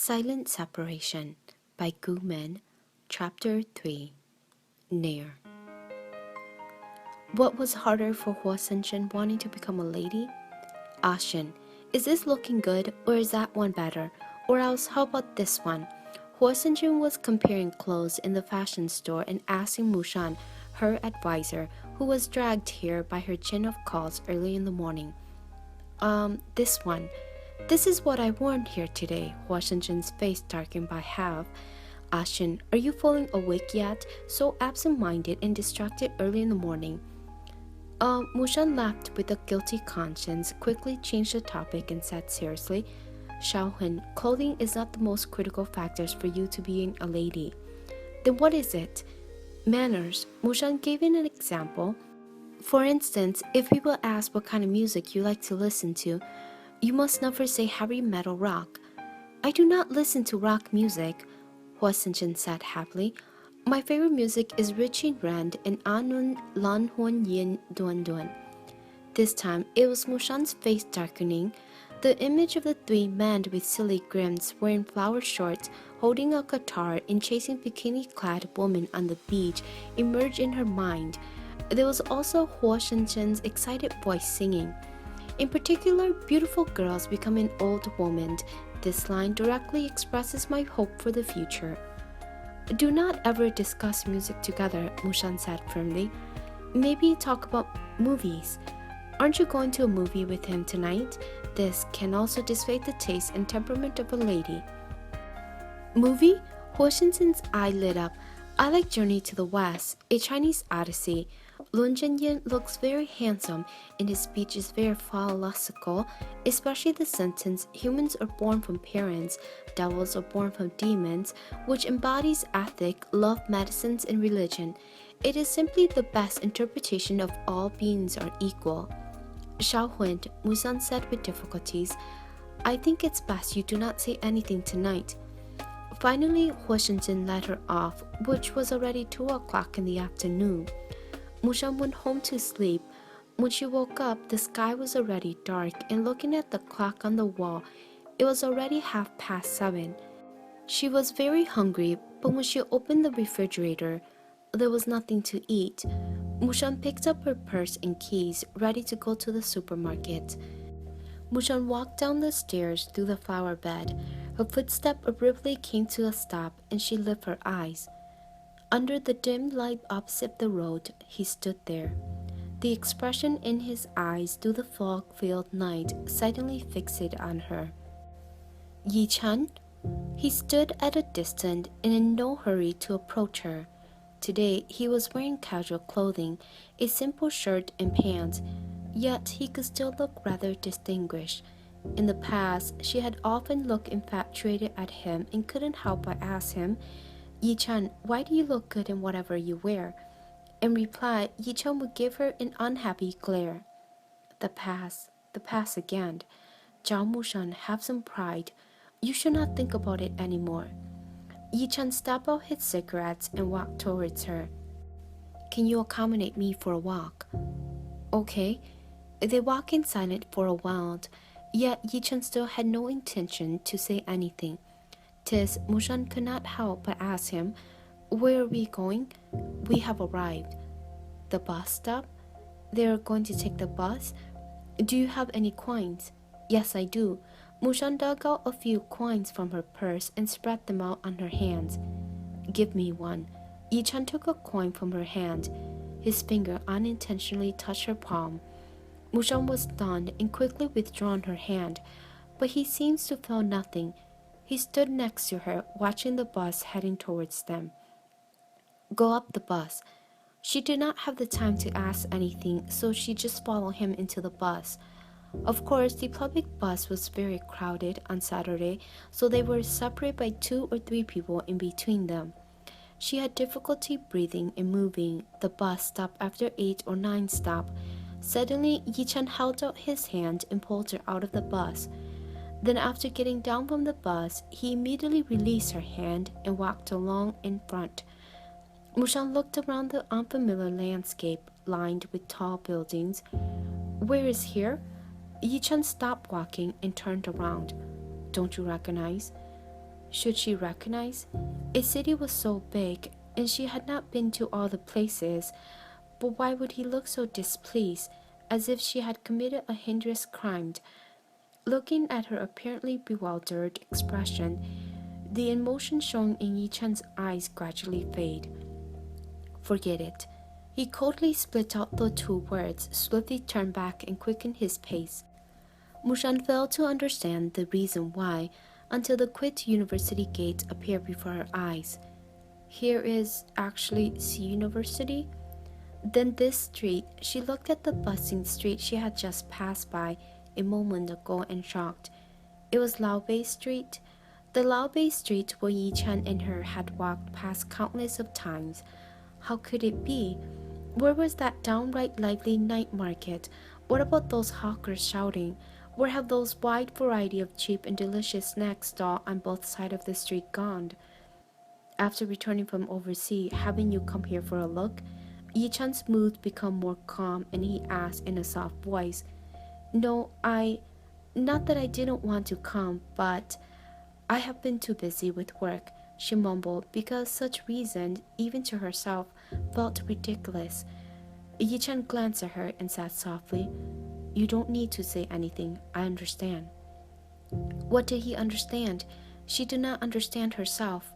Silent Separation by Guman, Chapter 3. Near. What was harder for Huo wanting to become a lady? Ashen, is this looking good or is that one better? Or else how about this one? Huo was comparing clothes in the fashion store and asking Mushan, her advisor, who was dragged here by her chin of calls early in the morning. This one. This is what I worn here today. Huo face darkened by half. Ashen, are you falling awake yet? So absent-minded and distracted early in the morning. Mushan laughed with a guilty conscience, quickly changed the topic and said seriously, Xiaohun, clothing is not the most critical factors for you to being a lady. Then what is it? Manners. Mushan gave an example. For instance, if people ask what kind of music you like to listen to, you must never say heavy metal rock. I do not listen to rock music, Huo said happily. My favorite music is Richie Rand and Anun Lan Huan Yin Duan Duan. This time, it was Mushan's face darkening. The image of the three men with silly grins wearing flower shorts, holding a guitar and chasing bikini-clad women on the beach emerged in her mind. There was also Huo excited voice singing. In particular, beautiful girls become an old woman. This line directly expresses my hope for the future. Do not ever discuss music together, Mushan said firmly. Maybe talk about movies. Aren't you going to a movie with him tonight? This can also display the taste and temperament of a lady. Movie? Huo eye lit up. I like Journey to the West, a Chinese odyssey. Lun Zhenyan looks very handsome and his speech is very philosophical, especially the sentence, humans are born from parents, devils are born from demons, which embodies ethic, love, medicines, and religion. It is simply the best interpretation of all beings are equal. Xiaohun, Mushan said with difficulties, I think it's best you do not say anything tonight. Finally, Huo let her off, which was already 2 o'clock in the afternoon. Mushan went home to sleep. When she woke up, the sky was already dark, and looking at the clock on the wall, it was already 7:30. She was very hungry, but when she opened the refrigerator, there was nothing to eat. Mushan picked up her purse and keys, ready to go to the supermarket. Mushan walked down the stairs through the flower bed. Her footstep abruptly came to a stop, and she lifted her eyes. Under the dim light opposite the road, he stood there. The expression in his eyes through the fog-filled night suddenly fixated on her. Yichen? He stood at a distance and in no hurry to approach her. Today, he was wearing casual clothing, a simple shirt and pants, yet he could still look rather distinguished. In the past, she had often looked infatuated at him and couldn't help but ask him, Yichen, why do you look good in whatever you wear? In reply, Yichen would give her an unhappy glare. The past again. Zhao Mosheng, have some pride. You should not think about it anymore. Yichen stepped out his cigarettes and walked towards her. Can you accommodate me for a walk? Okay. They walked in silence for a while, yet Yichen still had no intention to say anything. Tis, Mushan could not help but ask him, Where are we going? We have arrived. The bus stop? They are going to take the bus? Do you have any coins? Yes, I do. Mushan dug out a few coins from her purse and spread them out on her hands. Give me one. Yichen took a coin from her hand. His finger unintentionally touched her palm. Mushan was stunned and quickly withdrawn her hand, but he seems to feel nothing. He stood next to her, watching the bus heading towards them. Go up the bus. She did not have the time to ask anything, so she just followed him into the bus. Of course, the public bus was very crowded on Saturday, so they were separated by 2 or 3 people in between them. She had difficulty breathing and moving. The bus stopped after 8 or 9 stops. Suddenly, Yichen held out his hand and pulled her out of the bus. Then after getting down from the bus, he immediately released her hand and walked along in front. Mushan looked around the unfamiliar landscape lined with tall buildings. Where is here? Yichen stopped walking and turned around. Don't you recognize? Should she recognize? A city was so big, and she had not been to all the places, but why would he look so displeased, as if she had committed a heinous crime? Looking at her apparently bewildered expression, the emotion shown in Yichen's eyes gradually faded. Forget it. He coldly split out the two words, swiftly turned back and quickened his pace. Mushan failed to understand the reason why until the quit university gate appeared before her eyes. Here is actually C University? Then this street, she looked at the bustling street she had just passed by a moment ago and shocked. It was Laobei Street, the Laobei Street where Yichen and her had walked past countless of times. How could it be? Where was that downright lively night market? What about those hawkers shouting? Where have those wide variety of cheap and delicious snacks stalled on both sides of the street gone? After returning from overseas, having you come here for a look? Yichen's mood became more calm and he asked in a soft voice, No, not that I didn't want to come, but I have been too busy with work, she mumbled, because such reason, even to herself, felt ridiculous. Yichen glanced at her and said softly, You don't need to say anything, I understand. What did he understand? She did not understand herself.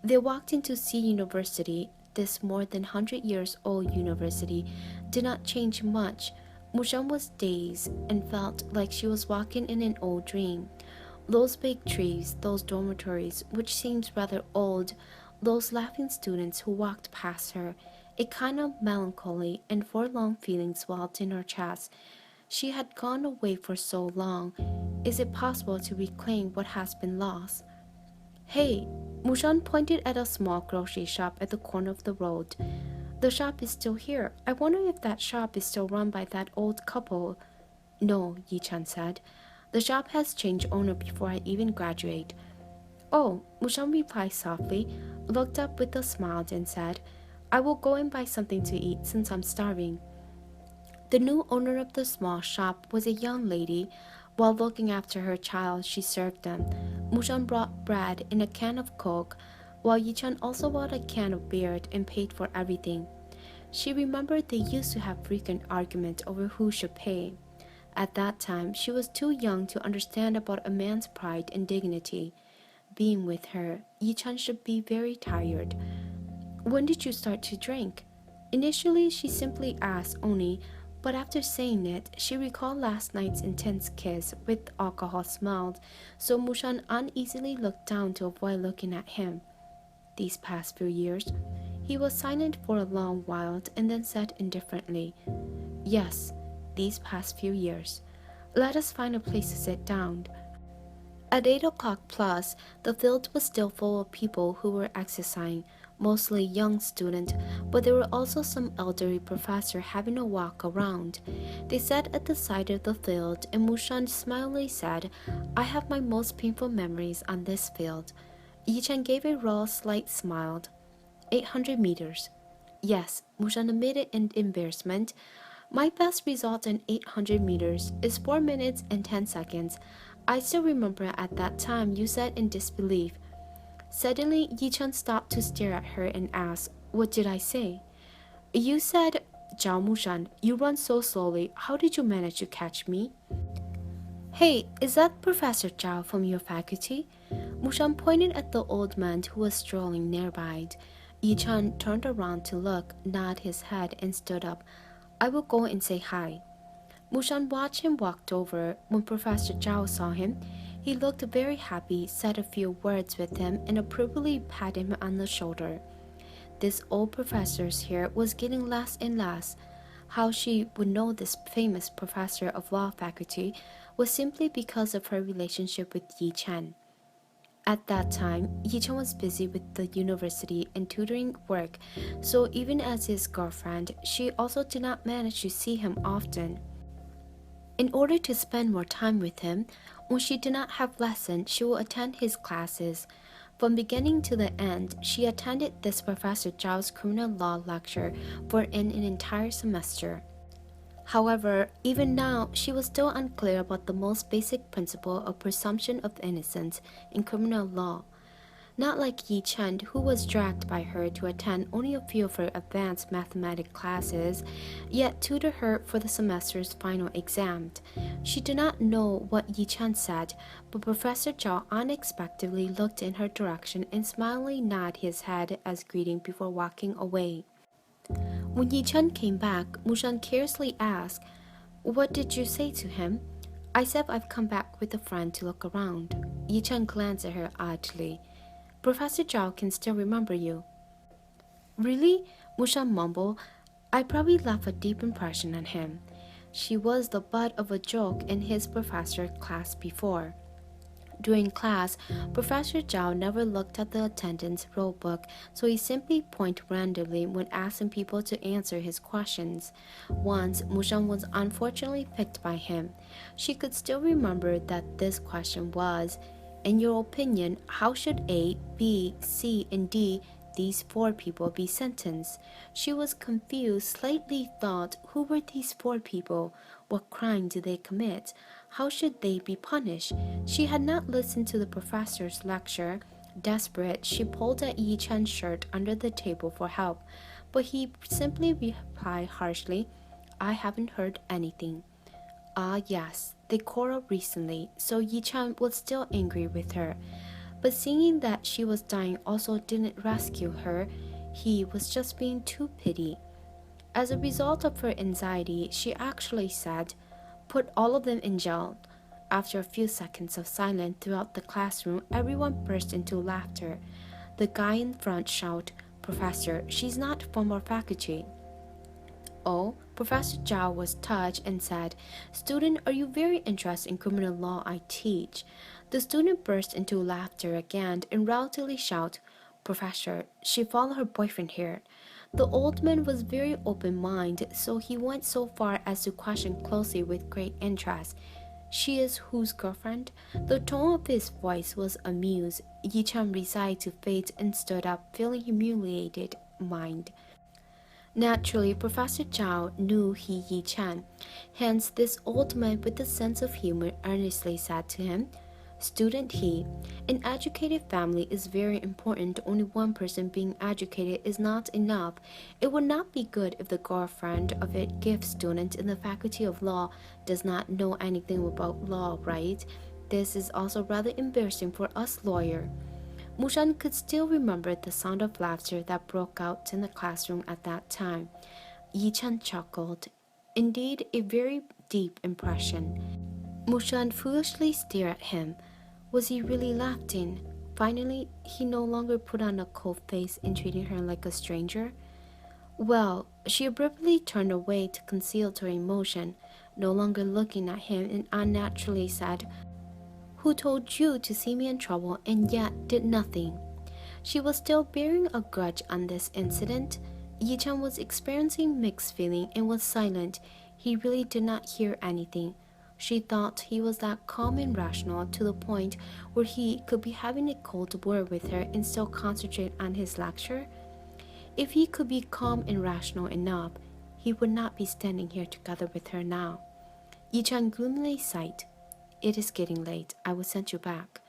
They walked into C University. This more than 100 years old university did not change much. Mushan was dazed and felt like she was walking in an old dream. Those big trees, those dormitories, which seemed rather old, those laughing students who walked past her, a kind of melancholy and forlorn feeling swelled in her chest. She had gone away for so long. Is it possible to reclaim what has been lost? Hey, Mushan pointed at a small grocery shop at the corner of the road. The shop is still here. I wonder if that shop is still run by that old couple. No, Yichen said. The shop has changed owner before I even graduate. Oh, Mushan replied softly, looked up with a smile and said, I will go and buy something to eat since I'm starving. The new owner of the small shop was a young lady. While looking after her child, she served them. Mushan brought bread and a can of Coke, while Yichen also bought a can of beer and paid for everything. She remembered they used to have frequent arguments over who should pay. At that time, she was too young to understand about a man's pride and dignity. Being with her, Yichen should be very tired. When did you start to drink? Initially, she simply asked only, but after saying it, she recalled last night's intense kiss with alcohol smelled, so Mushan uneasily looked down to avoid looking at him. These past few years, he was silent for a long while and then said indifferently, Yes, these past few years. Let us find a place to sit down. At 8 o'clock plus, the field was still full of people who were exercising, mostly young students, but there were also some elderly professors having a walk around. They sat at the side of the field, and Mushan smilingly said, I have my most painful memories on this field. Yichen gave a raw, slight smile. 800 meters. Yes, Mushan admitted in embarrassment. My best result in 800 meters is 4 minutes and 10 seconds. I still remember at that time you said in disbelief. Suddenly, Yichen stopped to stare at her and asked, What did I say? You said, Zhao Mosheng, you run so slowly. How did you manage to catch me? Hey, is that Professor Zhao from your faculty? Mushan pointed at the old man who was strolling nearby. Yichen turned around to look, nodded his head, and stood up. I will go and say hi. Mushan watched him walk over. When Professor Zhao saw him, he looked very happy, said a few words with him, and approvingly patted him on the shoulder. This old professor here was getting less and less. How she would know this famous professor of law faculty was simply because of her relationship with Yichen. At that time, Yichen was busy with the university and tutoring work, so even as his girlfriend, she also did not manage to see him often. In order to spend more time with him, when she did not have lessons, she would attend his classes. From beginning to the end, she attended this Professor Zhao's criminal law lecture for an entire semester. However, even now, she was still unclear about the most basic principle of presumption of innocence in criminal law. Not like Yichen, who was dragged by her to attend only a few of her advanced mathematics classes, yet tutored her for the semester's final exam. She did not know what Yichen said, but Professor Zhao unexpectedly looked in her direction and smilingly nodded his head as greeting before walking away. When Yichen came back, Mushan carelessly asked, "What did you say to him?" "I said I've come back with a friend to look around." Yichen glanced at her oddly. "Professor Zhao can still remember you." "Really?" Mushan mumbled. "I probably left a deep impression on him." She was the butt of a joke in his professor class before. During class, Professor Zhao never looked at the attendance roll book, so he simply pointed randomly when asking people to answer his questions. Once, Mushan was unfortunately picked by him. She could still remember that this question was, "In your opinion, how should A, B, C, and D, these four people, be sentenced?" She was confused, slightly thought, who were these four people? What crime did they commit? How should they be punished? She had not listened to the professor's lecture. Desperate, she pulled at Yichen's shirt under the table for help, but he simply replied harshly, "I haven't heard anything." Ah, yes, they quarreled recently, so Yichen was still angry with her. But seeing that she was dying also didn't rescue her. He was just being too pity. As a result of her anxiety, she actually said, "Put all of them in jail." After a few seconds of silence throughout the classroom, everyone burst into laughter. The guy in front shouted, "Professor, she's not from our faculty." Oh, Professor Zhao was touched and said, "Student, are you very interested in criminal law I teach?" The student burst into laughter again and rowdily shouted, "Professor, she followed her boyfriend here." The old man was very open-minded, so he went so far as to question closely with great interest, "She is whose girlfriend?" The tone of his voice was amused. Yichen resigned to fate and stood up, feeling humiliated. Mind. Naturally, Professor Zhao knew Yichen. Hence, this old man with a sense of humor earnestly said to him, "Student He, an educated family is very important. Only one person being educated is not enough. It would not be good if the girlfriend of a gift student in the Faculty of Law does not know anything about law, right? This is also rather embarrassing for us lawyers." Mushan could still remember the sound of laughter that broke out in the classroom at that time. Yichen chuckled. Indeed, a very deep impression. Mushan foolishly stared at him. Was he really laughing? Finally, he no longer put on a cold face and treated her like a stranger. Well, she abruptly turned away to conceal her emotion, no longer looking at him, and unnaturally said, "Who told you to see me in trouble and yet did nothing?" She was still bearing a grudge on this incident. Yichen was experiencing mixed feeling and was silent. He really did not hear anything. She thought he was that calm and rational to the point where he could be having a cold word with her and still concentrate on his lecture. If he could be calm and rational enough, he would not be standing here together with her now. Yichen gloomily sighed. "It is getting late. I will send you back."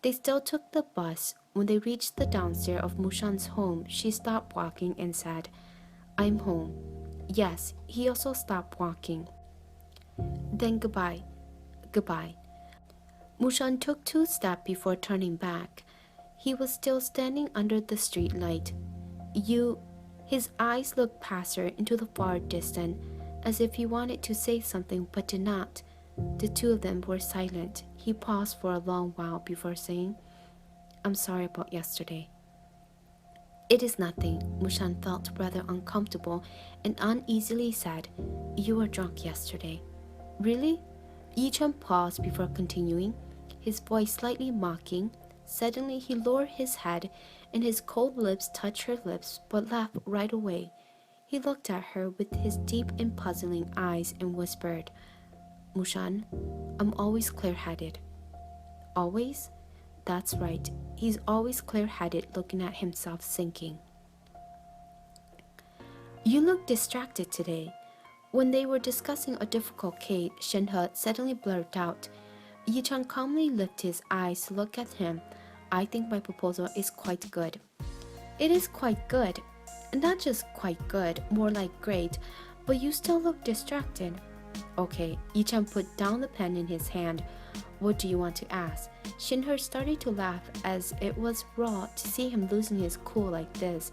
They still took the bus. When they reached the downstairs of Mushan's home, she stopped walking and said, "I'm home." Yes, he also stopped walking. "Then goodbye." "Goodbye." Mushan took 2 steps before turning back. He was still standing under the street light. "You..." His eyes looked past her into the far distance, as if he wanted to say something but did not. The two of them were silent. He paused for a long while before saying, "I'm sorry about yesterday." "It is nothing." Mushan felt rather uncomfortable and uneasily said, "You were drunk yesterday." "Really?" Yichen paused before continuing, his voice slightly mocking. Suddenly he lowered his head and his cold lips touched her lips but laughed right away. He looked at her with his deep and puzzling eyes and whispered, "Mushan, I'm always clear-headed." "Always?" That's right. He's always clear-headed, looking at himself thinking. "You look distracted today." When they were discussing a difficult case, Shenhe suddenly blurted out. Yichen calmly lifted his eyes to look at him. I think my proposal is quite good. It is quite good. Not just quite good, more like great, but you still look distracted. Okay, Yichen put down the pen in his hand. What do you want to ask? Shinher started to laugh as it was raw to see him losing his cool like this.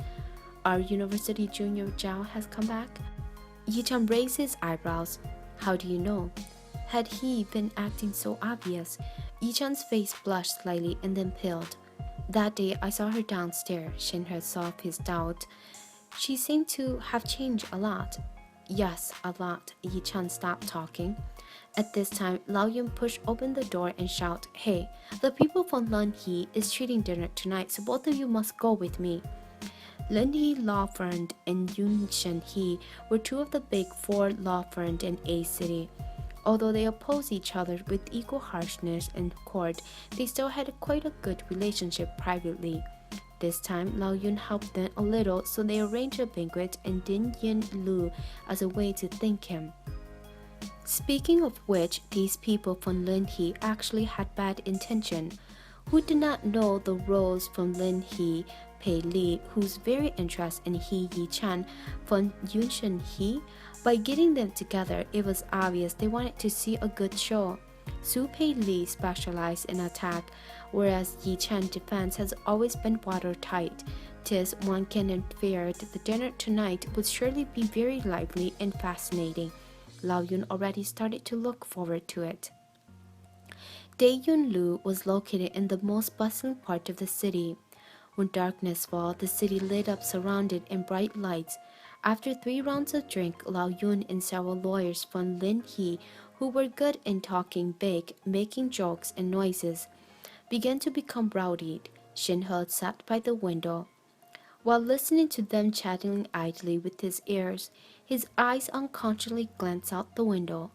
Our university junior Zhao has come back? Yichen raised his eyebrows. How do you know? Had he been acting so obvious? Yichen's face blushed slightly and then paled. That day I saw her downstairs, Shinher solved his doubt. She seemed to have changed a lot. Yes, a lot. Yichen stopped talking. At this time, Lao Yun pushed open the door and shouted, Hey, the people from Lun He is treating dinner tonight, so both of you must go with me. Lun He law firm and Yichen He were two of the big four law firms in A City. Although they opposed each other with equal harshness in court, they still had quite a good relationship privately. This time, Lao Yun helped them a little, so they arranged a banquet and Din Yin Lu as a way to thank him. Speaking of which, these people from Lin He actually had bad intention. Who did not know the Rose from Lin He, Pei Li, who's very interested in He Yichen from Yichen He? By getting them together, it was obvious they wanted to see a good show. Su Pei Li specialized in attack, whereas Yichen defense has always been watertight. 'Tis one can infer that the dinner tonight would surely be very lively and fascinating. Lao Yun already started to look forward to it. Daeyun Lu was located in the most bustling part of the city. When darkness fell, the city lit up surrounded in bright lights. After 3 rounds of drink, Lao Yun and several lawyers from Lin He, who were good in talking big, making jokes and noises, began to become rowdy. Shinhe sat by the window. While listening to them chatting idly with his ears, his eyes unconsciously glanced out the window.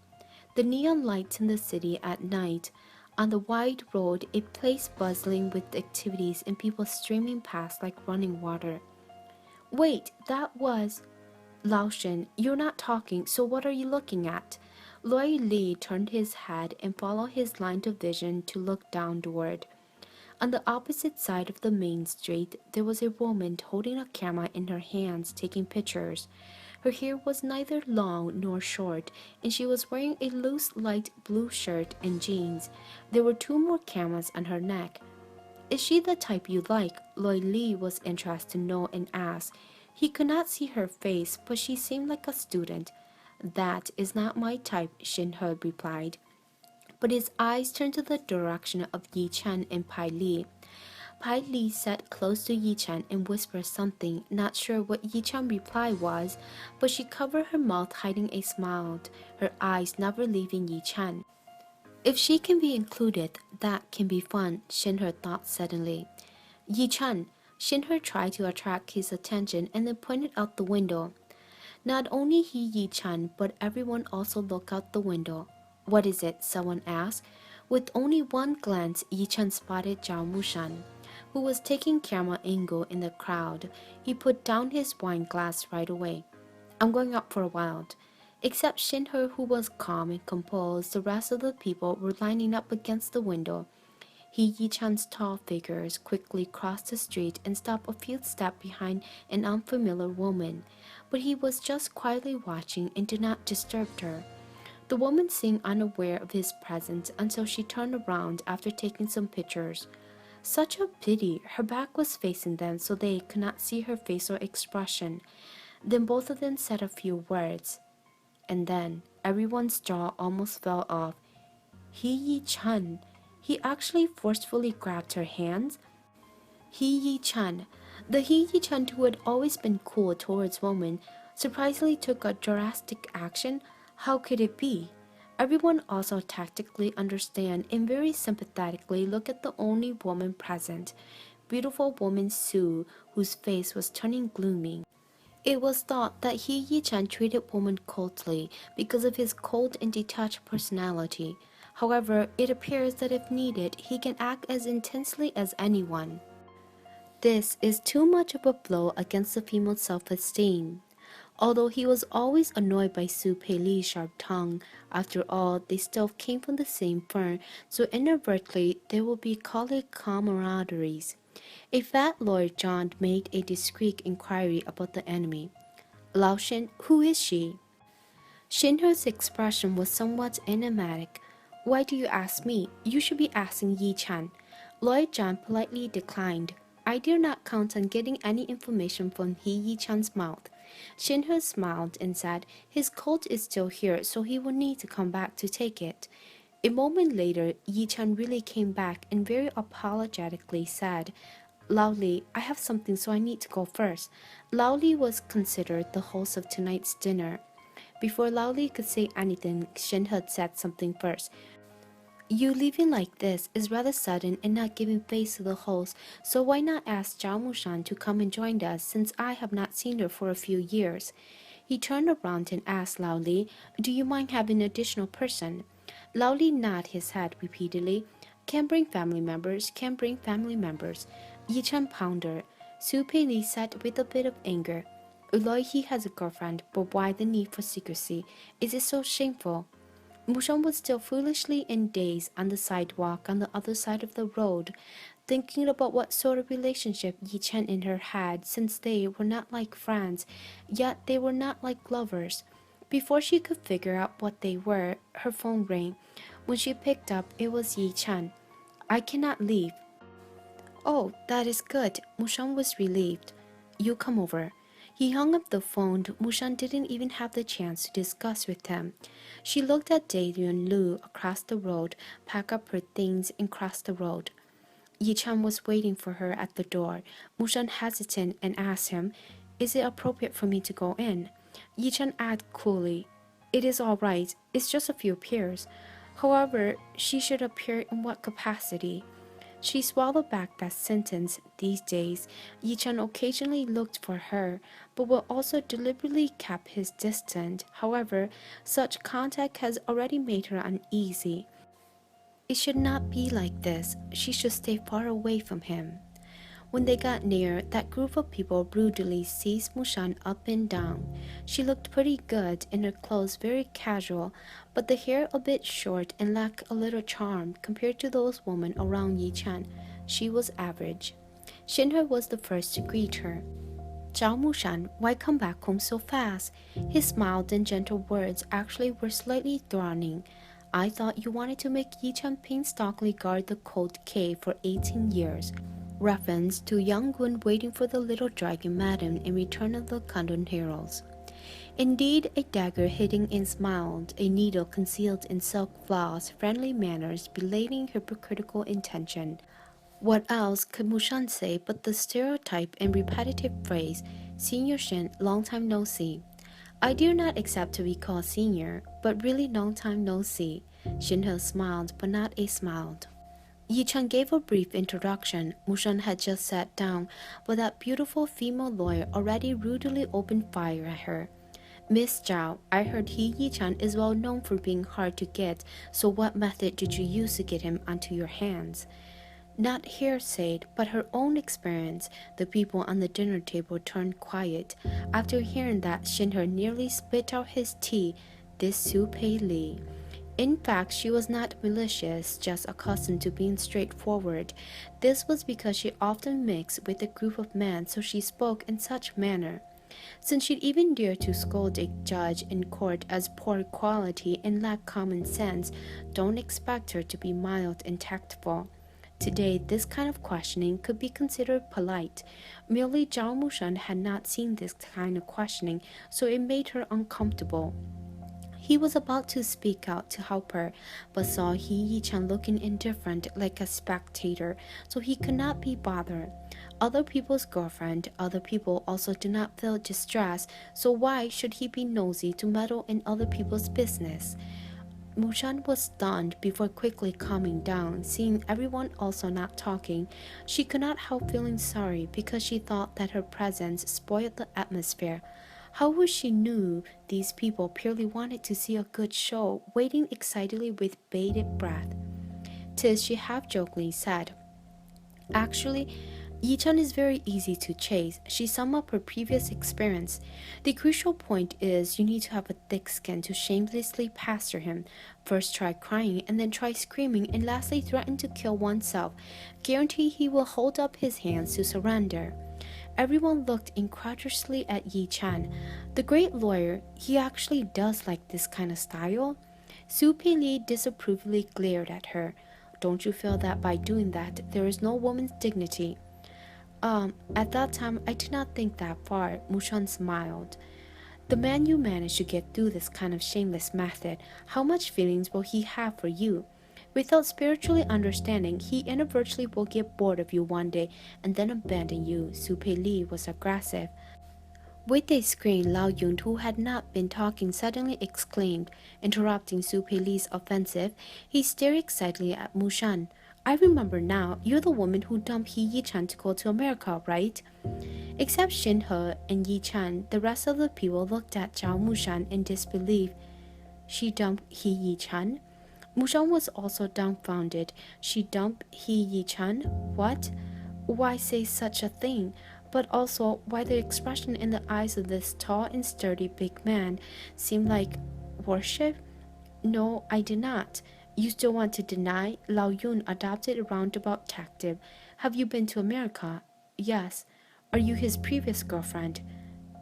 The neon lights in the city at night. On the wide road, a place buzzing with activities and people streaming past like running water. Wait, that was... Lao Shen, you're not talking, so what are you looking at? Loi Li turned his head and followed his line of vision to look downward. On the opposite side of the main street, there was a woman holding a camera in her hands taking pictures. Her hair was neither long nor short, and she was wearing a loose light blue shirt and jeans. There were 2 more cameras on her neck. Is she the type you like? Loi Li was interested to know and asked. He could not see her face, but she seemed like a student. That is not my type, Shinhe replied. But his eyes turned to the direction of Yichen and Pai Li. Pai Li sat close to Yichen and whispered something, not sure what Yichen's reply was, but she covered her mouth, hiding a smile, her eyes never leaving Yichen. If she can be included, that can be fun, Shinhe thought suddenly. Yichen, Shinhe tried to attract his attention and then pointed out the window. Not only he Yichen, but everyone also looked out the window. What is it? Someone asked. With only one glance, Yichen spotted Zhao Mosheng, who was taking camera angle in the crowd. He put down his wine glass right away. I'm going out for a while. Except Shinhe, who was calm and composed, the rest of the people were lining up against the window. He Yichen's tall figures quickly crossed the street and stopped a few steps behind an unfamiliar woman, but he was just quietly watching and did not disturb her. The woman seemed unaware of his presence until she turned around after taking some pictures. Such a pity, her back was facing them so they could not see her facial expression. Then both of them said a few words. And then everyone's jaw almost fell off. He Yichen. He actually forcefully grabbed her hands. He Yichen, the He Yichen who had always been cool towards women, surprisingly took a drastic action. How could it be? Everyone also tactically understand and very sympathetically look at the only woman present, beautiful woman Sue, whose face was turning gloomy. It was thought that He Yichen treated women coldly because of his cold and detached personality. However, it appears that if needed, he can act as intensely as anyone. This is too much of a blow against the female self-esteem. Although he was always annoyed by Su Pei's sharp tongue, after all, they still came from the same firm, so inadvertently there would be colleague camaraderies. A fat lawyer John made a discreet inquiry about the enemy. Lao Shin, who is she? Shinher's expression was somewhat enigmatic. Why do you ask me? You should be asking Yichen. Lawyer John politely declined. I dare not count on getting any information from Yichen's mouth. Shinher smiled and said his coat is still here, so he will need to come back to take it. A moment later, Yichen really came back and very apologetically said, Laoli, I have something, so I need to go first. Laoli was considered the host of tonight's dinner. Before Laoli could say anything, Shin had said something first. You leaving like this is rather sudden and not giving face to the host, so why not ask Zhao Mosheng to come and join us since I have not seen her for a few years? He turned around and asked Laoli, Do you mind having an additional person? Laoli nodded his head repeatedly. Can bring family members, can bring family members. Yichen pondered. Su Pei said with a bit of anger. Although he has a girlfriend, but why the need for secrecy? Is it so shameful? Mushon was still foolishly in daze on the sidewalk on the other side of the road, thinking about what sort of relationship Yichen and her had, since they were not like friends, yet they were not like lovers. Before she could figure out what they were, her phone rang. When she picked up, it was Yichen. I cannot leave. Oh, that is good. Mushon was relieved. You come over. He hung up the phone. Mushan didn't even have the chance to discuss with him. She looked at Daeryun Lu across the road, pack up her things, and cross the road. Yichen was waiting for her at the door. Mushan hesitated and asked him, Is it appropriate for me to go in? Yichen added coolly, It is all right. It's just a few peers. However, she should appear in what capacity? She swallowed back that sentence. These days, Yichen occasionally looked for her, but will also deliberately keep his distance. However, such contact has already made her uneasy. It should not be like this. She should stay far away from him. When they got near, that group of people brutally seized Mushan up and down. She looked pretty good in her clothes, very casual, but the hair a bit short and lacked a little charm compared to those women around Yichen. She was average. Shinher was the first to greet her. Zhao Mushan, why come back home so fast? His mild and gentle words actually were slightly threatening. I thought you wanted to make Yichen painstakingly guard the cold cave for 18 years. Reference to young Gun waiting for the little dragon madam in Return of the Condon Heroes. Indeed, a dagger hidden in smiled, a needle concealed in silk floss, friendly manners belating hypocritical intention. What else could Mushan say but the stereotype and repetitive phrase, Senior Shin, long time no see? I dare not accept to be called senior, but really long time no see. Shinhe smiled, but not a smiled. Yichen gave a brief introduction. Mushan had just sat down, but that beautiful female lawyer already rudely opened fire at her. Miss Zhao, I heard Yichen is well known for being hard to get, so what method did you use to get him onto your hands? Not hearsay, but her own experience. The people on the dinner table turned quiet. After hearing that, Shinher nearly spit out his tea. This Su Pei Li. In fact, she was not malicious, just accustomed to being straightforward. This was because she often mixed with a group of men, so she spoke in such manner. Since she'd even dared to scold a judge in court as poor quality and lacked common sense, don't expect her to be mild and tactful. Today, this kind of questioning could be considered polite. Merely Zhao Mushan had not seen this kind of questioning, so it made her uncomfortable. He was about to speak out to help her, but saw Yichen looking indifferent like a spectator, so he could not be bothered. Other people's girlfriend, other people also do not feel distressed, so why should he be nosy to meddle in other people's business? Mushan was stunned before quickly calming down, seeing everyone also not talking. She could not help feeling sorry because she thought that her presence spoiled the atmosphere. However, she knew these people purely wanted to see a good show, waiting excitedly with bated breath. Tis she half-jokingly said, Actually, Yichen is very easy to chase. She summed up her previous experience. The crucial point is you need to have a thick skin to shamelessly pester him. First try crying, and then try screaming, and lastly threaten to kill oneself. Guarantee he will hold up his hands to surrender. Everyone looked incredulously at Yichen. The great lawyer, he actually does like this kind of style? Su Pei disapprovingly glared at her. Don't you feel that by doing that, there is no woman's dignity? At that time, I did not think that far, Mushan smiled. The man you manage to get through this kind of shameless method, how much feelings will he have for you? Without spiritually understanding, he inadvertently will get bored of you one day and then abandon you. Su Pei Li was aggressive. With a scream, Lao Yun, who had not been talking, suddenly exclaimed, interrupting Su Pei Li's offensive. He stared excitedly at Mushan. I remember now, you're the woman who dumped He Yichen to go to America, right? Except Shin He and Yichen, the rest of the people looked at Zhao Mosheng in disbelief. She dumped He Yichen? Mushan was also dumbfounded. She dumped He Yichen? What? Why say such a thing? But also, why the expression in the eyes of this tall and sturdy big man seemed like worship? No, I did not. You still want to deny? Lao Yun adopted a roundabout tactic. Have you been to America? Yes. Are you his previous girlfriend?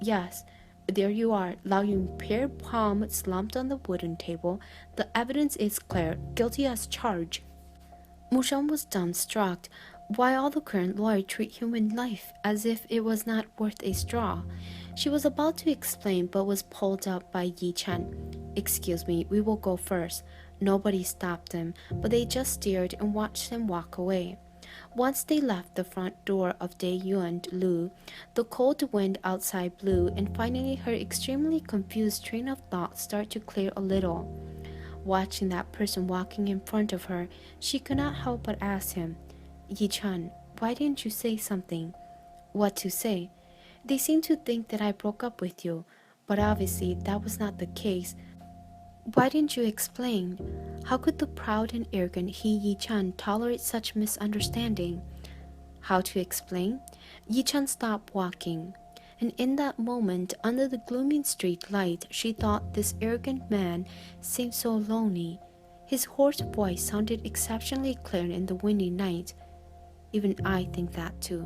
Yes. There you are. Lao Yun paired palm slumped on the wooden table. The evidence is clear. Guilty as charged. Mushan was dumbstruck. Why all the current lawyers treat human life as if it was not worth a straw? She was about to explain but was pulled up by Yichen. Excuse me, we will go first. Nobody stopped them, but they just stared and watched them walk away. Once they left the front door of Day Yuan Lu, the cold wind outside blew, and finally her extremely confused train of thought started to clear a little. Watching that person walking in front of her, she could not help but ask him, Yichen, why didn't you say something? What to say? They seem to think that I broke up with you, but obviously that was not the case. Why didn't you explain? How could the proud and arrogant He Yichen tolerate such misunderstanding? How to explain? Yichen stopped walking, and in that moment, under the gloomy street light, she thought this arrogant man seemed so lonely. His hoarse voice sounded exceptionally clear in the windy night. Even I think that too.